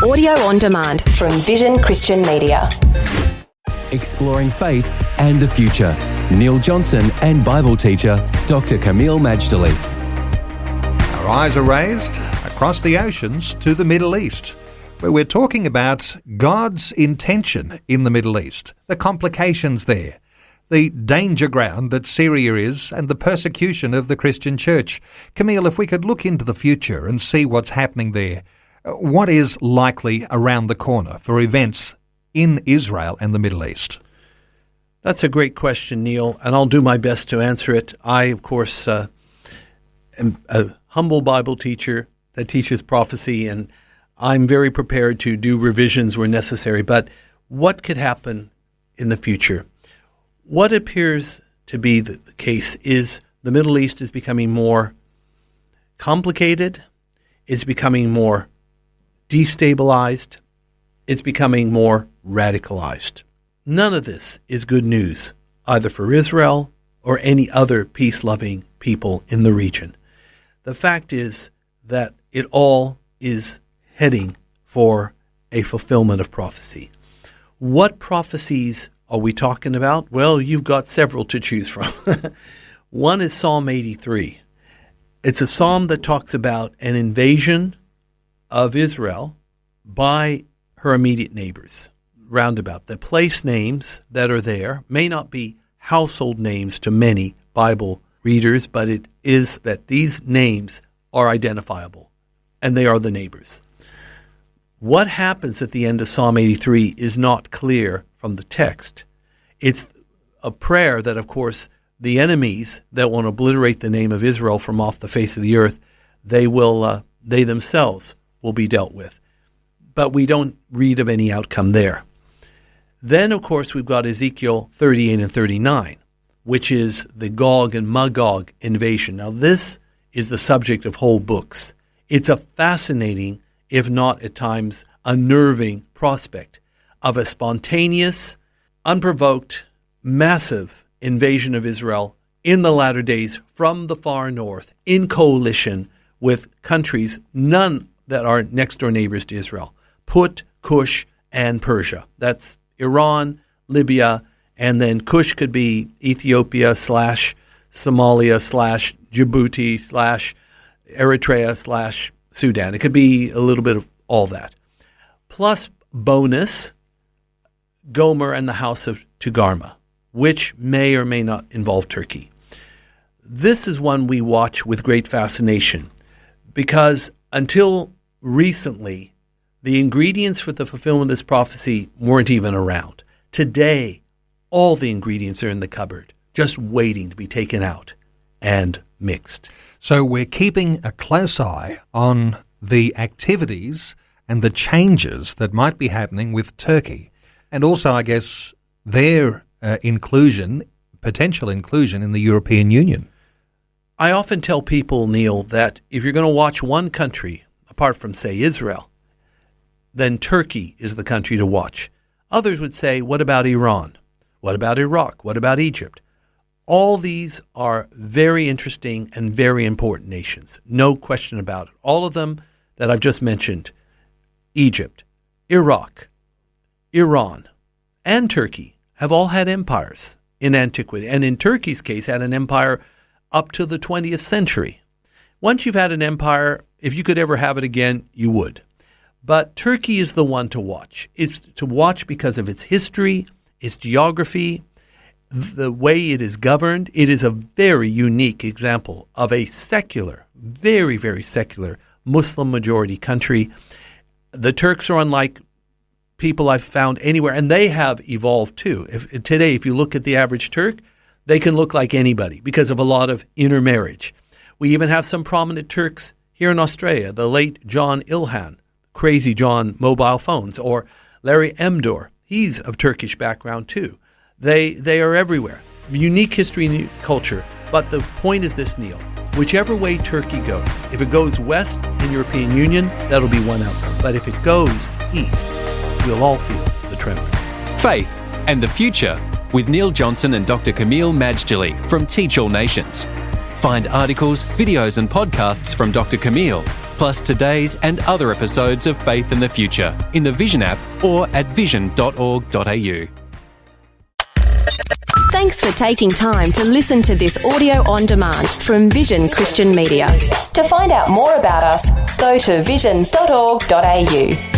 Audio on demand from Vision Christian Media. Exploring faith and the future. Neil Johnson and Bible teacher Dr. Kameel Majdali. Our eyes are raised across the oceans to the Middle East, where we're talking about God's intention in the Middle East, the complications there, the danger ground that Syria is, and the persecution of the Christian church. Kameel, if we could look into the future and see what's happening there, what is likely around the corner for events in Israel and the Middle East? That's a great question, Neil, and I'll do my best to answer it. I, of course, am a humble Bible teacher that teaches prophecy, and I'm very prepared to do revisions where necessary. But what could happen in the future? What appears to be the case is the Middle East is becoming more complicated, it's becoming more destabilized, it's becoming more radicalized. None of this is good news, either for Israel or any other peace-loving people in the region. The fact is that it all is heading for a fulfillment of prophecy. What prophecies are we talking about? Well, you've got several to choose from. One is Psalm 83. It's a psalm that talks about an invasion of Israel by her immediate neighbors. Roundabout. The place names that are there may not be household names to many Bible readers, but it is that these names are identifiable, and they are the neighbors. What happens at the end of Psalm 83 is not clear from the text. It's a prayer that, of course, the enemies that want to obliterate the name of Israel from off the face of the earth, they themselves will be dealt with. But we don't read of any outcome there. Then, of course, we've got Ezekiel 38 and 39, which is the Gog and Magog invasion. Now, this is the subject of whole books. It's a fascinating, if not at times unnerving, prospect of a spontaneous, unprovoked, massive invasion of Israel in the latter days from the far north in coalition with countries, none that are next door neighbors to Israel, Put, Cush, and Persia. That's Iran, Libya, and then Cush could be Ethiopia / Somalia / Djibouti / Eritrea / Sudan. It could be a little bit of all that. Plus bonus, Gomer and the house of Togarmah, which may or may not involve Turkey. This is one we watch with great fascination because until recently, the ingredients for the fulfillment of this prophecy weren't even around. Today, all the ingredients are in the cupboard, just waiting to be taken out and mixed. So we're keeping a close eye on the activities and the changes that might be happening with Turkey, and also, I guess, their potential inclusion in the European Union. I often tell people, Neil, that if you're going to watch one country, apart from, say, Israel, then Turkey is the country to watch. Others would say, what about Iran? What about Iraq? What about Egypt? All these are very interesting and very important nations. No question about it. All of them that I've just mentioned, Egypt, Iraq, Iran, and Turkey have all had empires in antiquity. And in Turkey's case, had an empire up to the 20th century. Once you've had an empire, if you could ever have it again, you would. But Turkey is the one to watch. It's to watch because of its history, its geography, the way it is governed. It is a very unique example of a secular, very, very secular Muslim majority country. The Turks are unlike people I've found anywhere, and they have evolved too. Today, if you look at the average Turk, they can look like anybody because of a lot of intermarriage. We even have some prominent Turks here in Australia, the late John Ilhan, Crazy John mobile phones, or Larry Emdor. He's of Turkish background too. They are everywhere. Unique history and culture. But the point is this, Neil. Whichever way Turkey goes, if it goes west in European Union, that'll be one outcome. But if it goes east, we'll all feel the trembling. Faith and the Future with Neil Johnson and Dr. Kameel Majdali from Teach All Nations. Find articles, videos and podcasts from Dr. Kameel plus today's and other episodes of Faith in the Future in the Vision app or at vision.org.au. Thanks for taking time to listen to this audio on demand from Vision Christian Media. To find out more about us, go to vision.org.au.